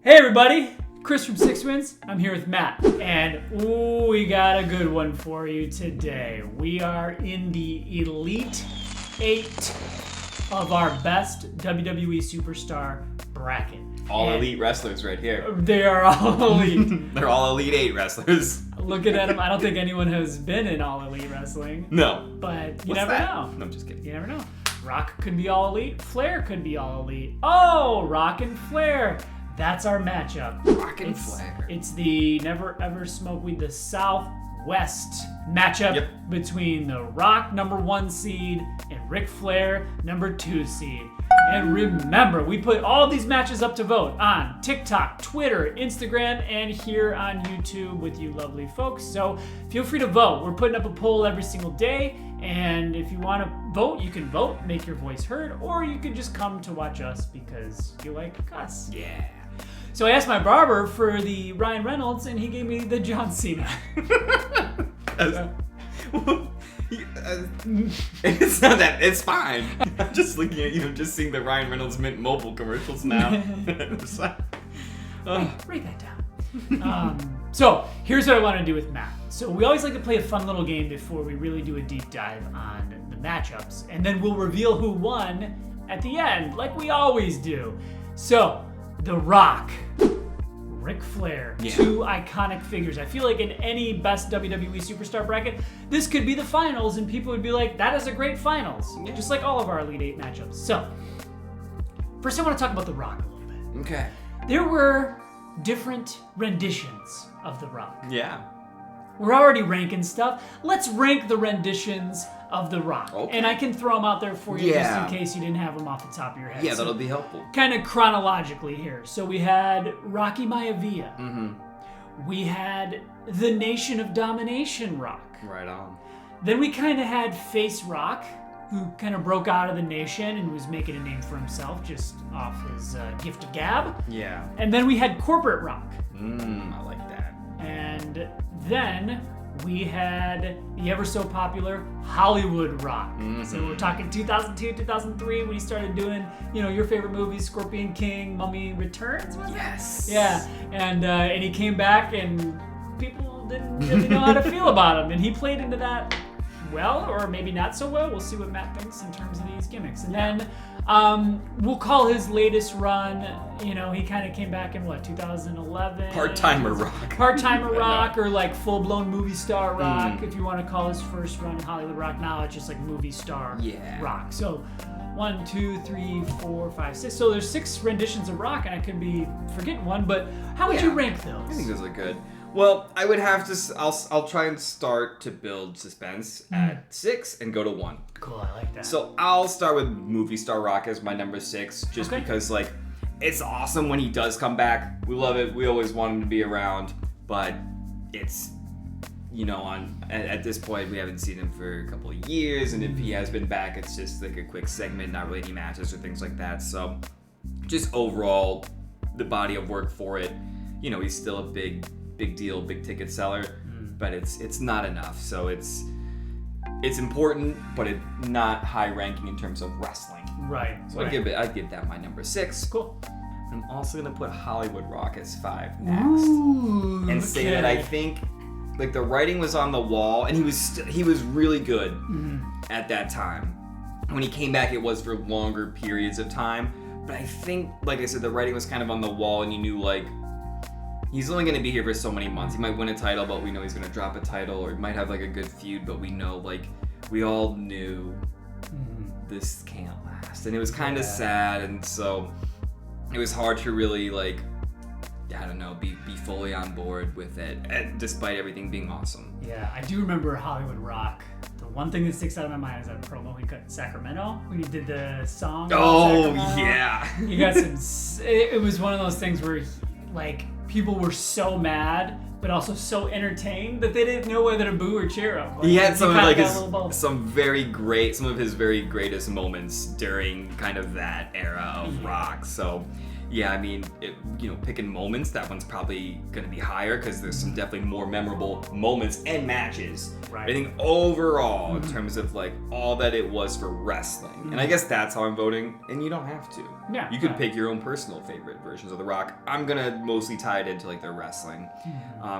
Hey everybody, Chris from Six Wins. I'm here with Matt, and we got a good one for you today. We are in the Elite 8 of our best WWE Superstar bracket. All elite wrestlers right here. They are all elite. They're all Elite 8 wrestlers. Looking at them, I don't think anyone has been in all elite wrestling. No. But you What's never that? know. No, I'm just kidding. You never know. Rock could be all elite. Flair could be all elite. Oh, Rock and Flair. That's our matchup. Rock and Flair. It's the Never Ever Smoke Weed, the Southwest matchup between the Rock, number 1 seed, and Ric Flair, number 2 seed. And remember, we put all these matches up to vote on TikTok, Twitter, Instagram, and here on YouTube with you lovely folks. So feel free to vote. We're putting up a poll every single day. And if you want to vote, you can vote, make your voice heard, or you can just come to watch us because you like us. Yeah. So I asked my barber for the Ryan Reynolds, and he gave me the John Cena. It's not that. It's fine. I'm just looking at you. I'm just seeing the Ryan Reynolds Mint Mobile commercials now. Write that down. So here's what I want to do with Matt. So we always like to play a fun little game before we really do a deep dive on the matchups, and then we'll reveal who won at the end, like we always do. So The Rock, Ric Flair, two iconic figures. I feel like in any best WWE superstar bracket, this could be the finals, and people would be like, that is a great finals. Just like all of our Elite 8 matchups. So, first I want to talk about The Rock a little bit. Okay. There were different renditions of The Rock. Yeah. We're already ranking stuff. Let's rank the renditions of The Rock. Okay. And I can throw them out there for you just in case you didn't have them off the top of your head. Yeah, that'll be helpful. Kind of chronologically here. So we had Rocky Maivia. Mm-hmm. We had the Nation of Domination Rock. Right on. Then we kind of had Face Rock, who kind of broke out of the Nation and was making a name for himself just off his gift of gab. Yeah. And then we had Corporate Rock. I like that. And then we had the ever so popular Hollywood Rock. Mm-hmm. So we're talking 2002, 2003 when he started doing, your favorite movies, Scorpion King, Mummy Returns, was it? Yes. Yeah. And he came back and people didn't really know how to feel about him. And he played into that well, or maybe not so well. We'll see what Matt thinks in terms of these gimmicks. And then we'll call his latest run, he kind of came back in 2011? Part-timer Rock. Part-timer Rock, or like full-blown movie star Rock, if you want to call his first run Hollywood Rock. Now it's just like movie star Rock. So 1, 2, 3, 4, 5, 6. So there's 6 renditions of Rock, and I could be forgetting one, but how would you rank those? I think those are good. Well, I would have to. I'll try and start to build suspense at 6 and go to 1. Cool, I like that. So I'll start with Movie Star Rock as my number 6, just because it's awesome when he does come back. We love it. We always want him to be around, but it's at this point we haven't seen him for a couple of years, and if he has been back, it's just like a quick segment, not really any matches or things like that. So just overall, the body of work for it. He's still a big deal, big ticket seller, but it's not enough. So it's important, but it's not high ranking in terms of wrestling. Right. So I'd give that my number 6. Cool. I'm also gonna put Hollywood Rock as 5 next, and say that I think the writing was on the wall, and he was really good at that time. When he came back, it was for longer periods of time, but I think, like I said, the writing was kind of on the wall, and you knew he's only going to be here for so many months. He might win a title, but we know he's going to drop a title, or he might have a good feud, but we know we all knew this can't last, and it was kind of sad, and so it was hard to really be fully on board with it, despite everything being awesome. Yeah, I do remember Hollywood Rock. The one thing that sticks out of my mind is that promo he cut in Sacramento when he did the song. Oh yeah, you got some. It was one of those things where people were so mad, but also so entertained that they didn't know whether to boo or cheer him. He had some of some of his very greatest moments during kind of that era of rock. So Yeah, I mean, picking moments, that one's probably going to be higher because there's some definitely more memorable moments and matches. Right. I think overall, in terms of like all that it was for wrestling, and I guess that's how I'm voting, and you don't have to. Yeah. You could pick your own personal favorite versions of The Rock. I'm going to mostly tie it into like their wrestling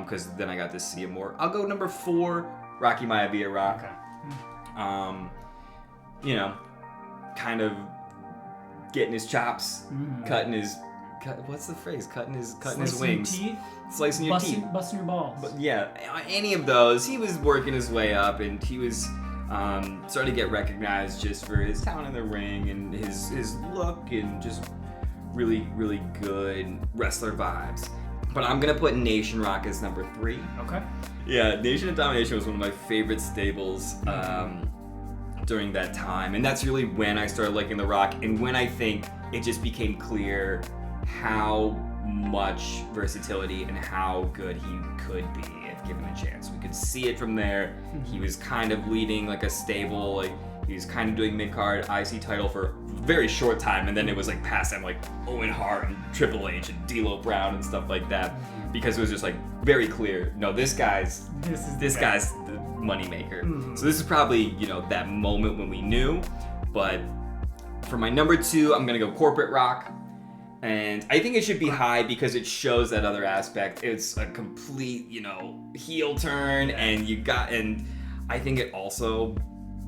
because then I got to see it more. I'll go number 4, Rocky Maivia Rock. Okay. Kind of getting his chops, cutting his what's the phrase? Cutting his wings, your teeth, slicing your teeth, busting your balls. But yeah, any of those, he was working his way up, and he was starting to get recognized just for his talent in the ring and his look and just really, really good wrestler vibes. But I'm gonna put Nation Rock as number 3. Okay. Yeah, Nation of Domination was one of my favorite stables during that time, and that's really when I started liking The Rock, and when I think it just became clear how much versatility and how good he could be if given a chance. We could see it from there. He was kind of leading like a stable, like he was kind of doing mid-card IC title for a very short time, and then it was like past him, like Owen Hart and Triple H and D'Lo Brown and stuff like that, because it was just like very clear, no, this guy's the moneymaker. So this is probably, that moment when we knew. But for my number 2, I'm gonna go Corporate Rock. And I think it should be high because it shows that other aspect. It's a complete, heel turn, and I think it also,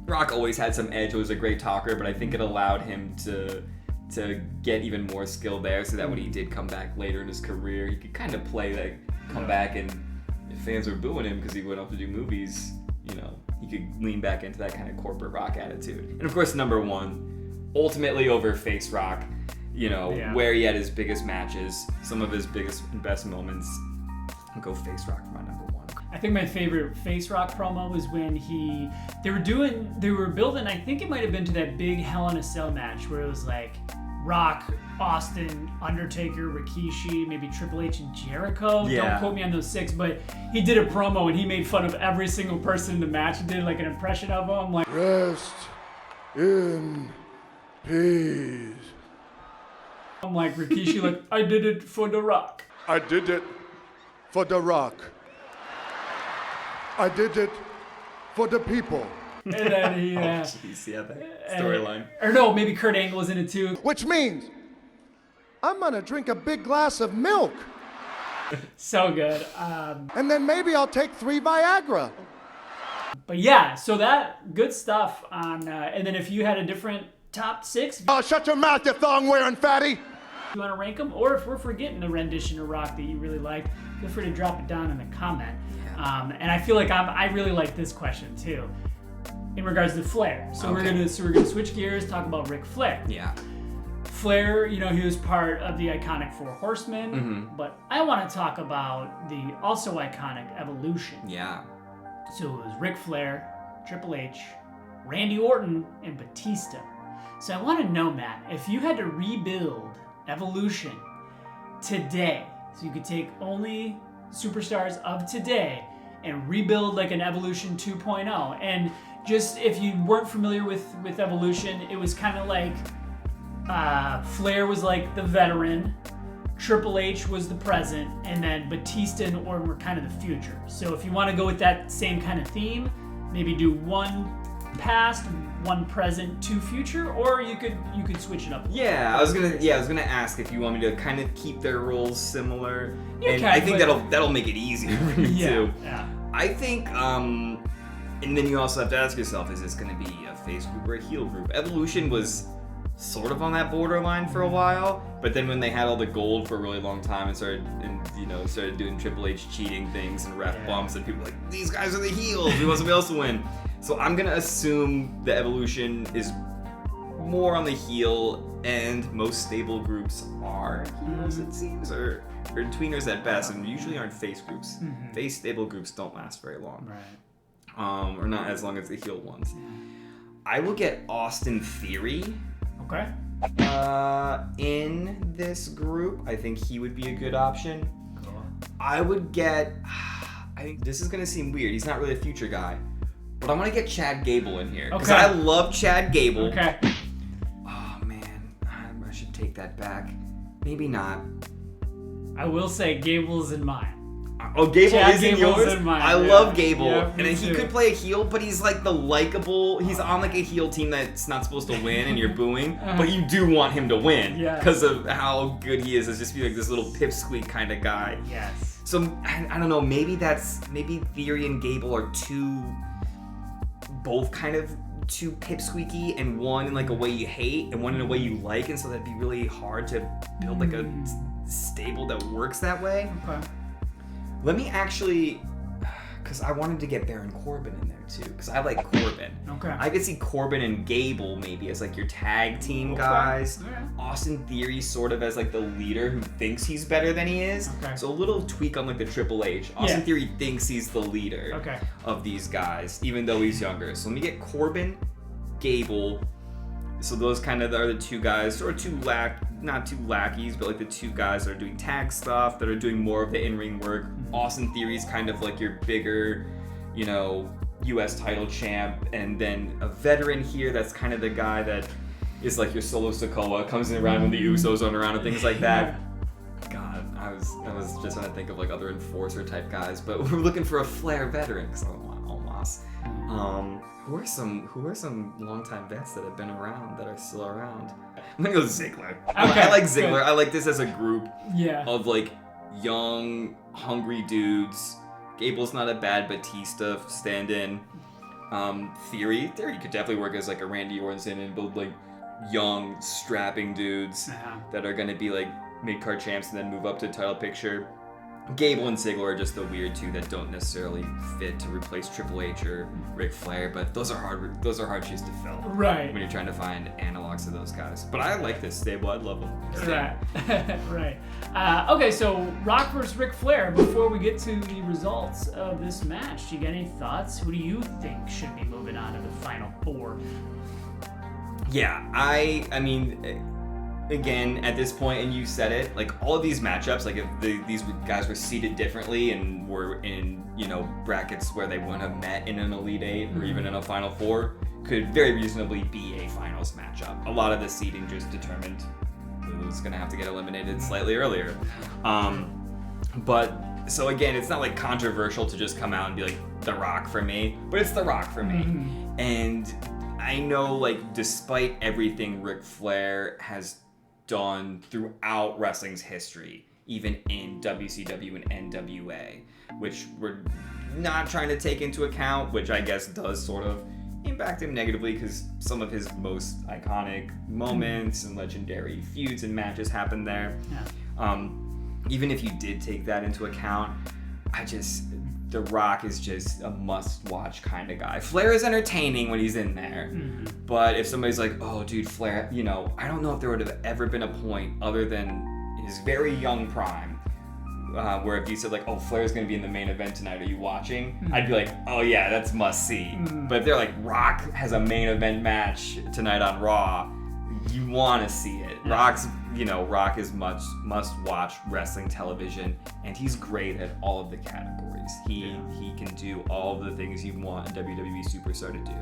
Rock always had some edge. He was a great talker, but I think it allowed him to get even more skill there, so that when he did come back later in his career, he could kind of play that comeback, and if fans were booing him because he went off to do movies, he could lean back into that kind of Corporate Rock attitude. And of course, number 1, ultimately over Face Rock, where he had his biggest matches, some of his biggest and best moments. I'll go Face Rock for my number 1. I think my favorite Face Rock promo was when they were building, I think it might have been to that big Hell in a Cell match where it was like Rock, Austin, Undertaker, Rikishi, maybe Triple H and Jericho. Yeah. Don't quote me on those 6, but he did a promo and he made fun of every single person in the match and did like an impression of them. Like, rest in peace. I'm like Rikishi, like, I did it for The Rock. I did it for The Rock. I did it for the people. And then he, Jeez, yeah, that storyline. Or no, maybe Kurt Angle was in it too. Which means I'm gonna drink a big glass of milk. So good. And then maybe I'll take 3 Viagra. But yeah, so that good stuff on. And then if you had a different top 6, Oh, shut your mouth, you thong-wearing fatty. you want to rank them, or if we're forgetting a rendition of Rock that you really liked, feel free to drop it down in a comment. And I feel like I really like this question too, in regards to Flair. So we're gonna switch gears, talk about Ric Flair. Yeah. Flair, he was part of the iconic 4 Horsemen, but I want to talk about the also iconic Evolution. Yeah. So it was Ric Flair, Triple H, Randy Orton, and Batista. So I want to know, Matt, if you had to rebuild Evolution today, so you could take only superstars of today and rebuild like an Evolution 2.0. And just if you weren't familiar with Evolution, it was kind of like Flair was like the veteran, Triple H was the present, and then Batista and Orton were kind of the future. So if you want to go with that same kind of theme, maybe do 1 past, 1 present, 2 future, or you could switch it up. Yeah, I was gonna ask if you want me to kind of keep their roles similar, and I think that'll make it easier for me too. Yeah. I think, and then you also have to ask yourself: is this gonna be a face group or a heel group? Evolution was sort of on that borderline for a while, but then when they had all the gold for a really long time and started doing Triple H cheating things and ref bumps, and people were like, these guys are the heels, we want somebody else to win. So I'm gonna assume the Evolution is more on the heel, and most stable groups are heels, it seems, or tweeners at best, and usually aren't face groups. Face stable groups don't last very long, Right. Or not as long as the heel ones. I will get Austin Theory. Okay. In this group, I think he would be a good option. Cool. I would get, I think this is gonna seem weird, he's not really a future guy, but I want to get Chad Gable in here, because I love Chad Gable. Okay. Oh man, I should take that back. maybe not. I will say Gable's in mine. Oh, Gable Chad is in Gable's yours? in mine, I yeah. love Gable. Yeah, and me he too. could play a heel, but he's like the likable... He's on like a heel team that's not supposed to win and you're booing. But you do want him to win. Yeah. Because of how good he is as just be like this little pipsqueak kind of guy. Yes. So, I don't know. Maybe Theory and Gable are both kind of too pipsqueaky, and one in like a way you hate and one in a way you like. And so that'd be really hard to build like a stable that works that way. Okay. Let me actually, because I wanted to get Baron Corbin in there too, because I like Corbin. Okay. I could see Corbin and Gable maybe as like your tag team Okay. guys. Alright. Austin Theory sort of as like the leader who thinks he's better than he is. Okay. So a little tweak on like the Triple H. Austin Yeah. Theory thinks he's the leader Okay. of these guys, even though he's younger. So let me get Corbin, Gable. So those kind of are the two guys, or not two lackeys, but like the two guys that are doing tag stuff, that are doing more of the in-ring work. Austin Theory's kind of like your bigger, U.S. title champ, and then a veteran here that's kind of the guy that is like your Solo Sikoa, comes in around when the Usos aren't around and things like that. God, I was just trying to think of like other enforcer type guys, but we're looking for a Flair veteran because I don't want Omos. Who are some longtime vets that have been around that are still around? I'm gonna go Ziggler. I like Ziggler. good. I like this as a group Yeah. of like young, hungry dudes. Gable's not a bad Batista stand-in. Theory could definitely work as like a Randy Orton stand-in and build like young, strapping dudes that are gonna be like mid-card champs and then move up to the title picture. Gable and Ziggler are just the weird two that don't necessarily fit to replace Triple H or Ric Flair, but those are hard shoes to fill. Right. When you're trying to find analogs of those guys. But I like this stable. I'd love them. Right. Right. Okay, so Rock vs. Ric Flair, before we get to the results of this match, do you get any thoughts? Who do you think should be moving on to the Final Four? Yeah, I mean, again, at this point, and you said it, like all of these matchups, like if these guys were seated differently and were in, brackets where they wouldn't have met in an Elite Eight or even in a Final Four, could very reasonably be a finals matchup. A lot of the seeding just determined who's going to have to get eliminated slightly earlier. But, so again, it's not like controversial to just come out and be like, The Rock for me, but it's The Rock for me. And I know, like, despite everything Ric Flair has done throughout wrestling's history, even in WCW and NWA, which we're not trying to take into account, which I guess does sort of impact him negatively because some of his most iconic moments and legendary feuds and matches happened there. Yeah. Even if you did take that into account, The Rock is just a must-watch kind of guy. Flair is entertaining when he's in there, but if somebody's like, oh, dude, Flair, I don't know if there would have ever been a point other than his very young prime, where if you said like, oh, Flair's gonna be in the main event tonight, are you watching? I'd be like, oh yeah, that's must-see. But if they're like, Rock has a main event match tonight on Raw, you want to see it. Rock is must-watch wrestling television, and he's great at all of the categories. He can do all of the things you want a WWE superstar to do.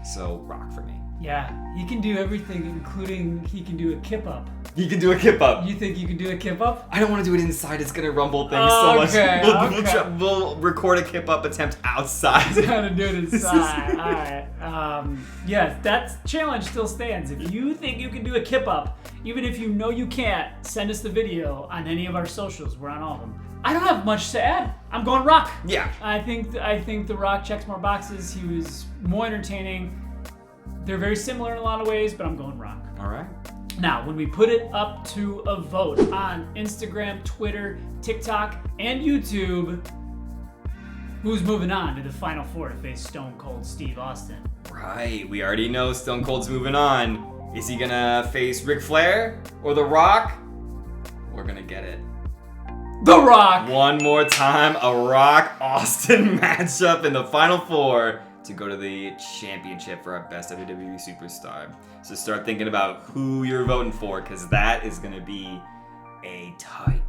So, Rock for me. Yeah, he can do everything, including he can do a kip-up. He can do a kip-up. You think you can do a kip-up? I don't want to do it inside. It's going to rumble things so much. Okay. We'll record a kip-up attempt outside. Gotta do it inside. Alright. Yes, that challenge still stands. If you think you can do a kip-up, even if you know you can't, send us the video on any of our socials. We're on all of them. I don't have much to add. I'm going Rock. Yeah. I think The Rock checks more boxes. He was more entertaining. They're very similar in a lot of ways, but I'm going Rock. All right. Now, when we put it up to a vote on Instagram, Twitter, TikTok, and YouTube, who's moving on to the Final Four to face Stone Cold Steve Austin? Right. We already know Stone Cold's moving on. Is he going to face Ric Flair or The Rock? We're going to get it. The Rock! One more time, a Rock Austin matchup in the Final Four to go to the championship for our best WWE superstar. So start thinking about who you're voting for, because that is going to be a tight